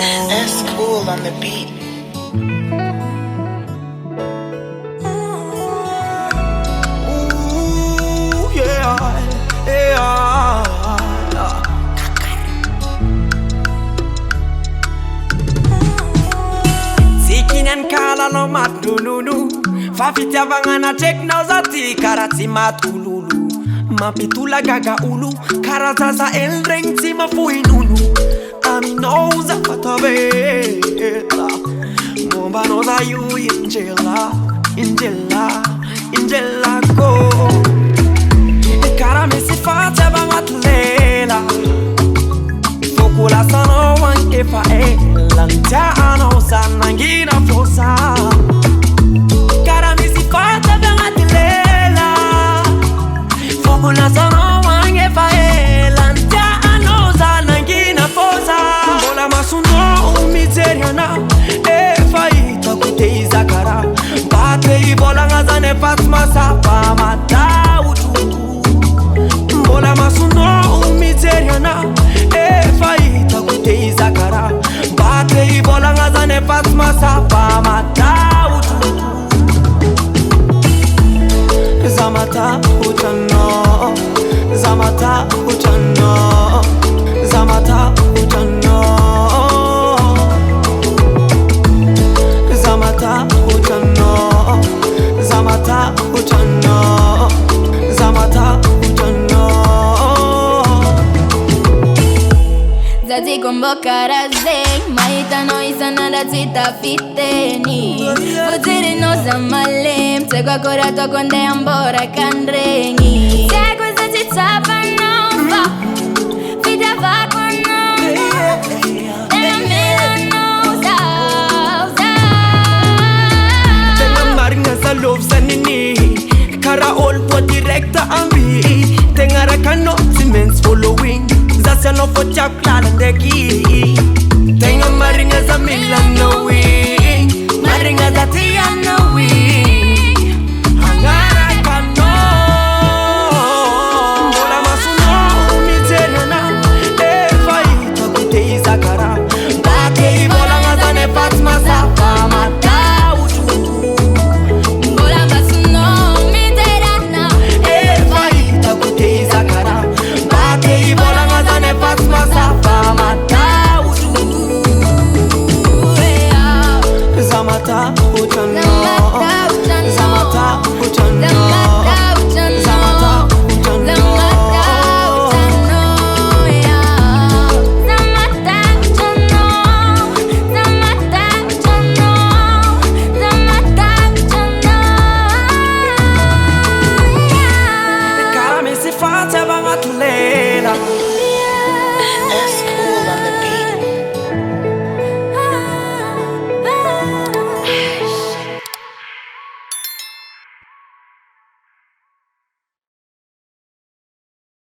That's cool on the beat. Ooh, yeah, yeah. Sikinen kala lo matululu fafitiavagna natraiky nao za ty kara tsy matololo mampitola gaga olo kara zaza ely regny tsy mafohinolo aminao za fatavela mombanao za io injela injela injelako kara misy fatiavagna tolela foko lasanao ankefa ela ntianao za nangina fosa kara misy fatiavagna tolela foko lasanao ankefa ela ntianao za nangina fosa mbola masonao mijeryana efa hitako te izakara mbate ivolagna zany efa tsy masapa mataotro mbola masonao mijeryana efa hitako te izakara mbate ivolagna zany efa tsy masapa mataotro za mataotranao za mataotranao za mataotranao za mataotranao za mataotranao za mataotranao Zazi kumboka razeng Maita no isana da zita fiteni Fuziri no zamalem Tegwa kora to konde ambora kandrengi Tegwa zazi tapa nova Fida vako no Tenga mila no zauza Tenga maringa za love za nini Kara all po directa ambi Tenga rakano Siemens following Zasya no for chaklala ndeki Tenga maringa za Milano wing Maringa za Tiana wing Hangara kano Mbola masuno mijeryana efa hitako te izakara mbate ivolagna zany efa tsy masapa mataotro Mbola masuno mijeryana efa hitako te izakara mbate ivolagna zany efa tsy masapa mataotro za mataotranao za mataotranao za kara misy fatiavagna tolela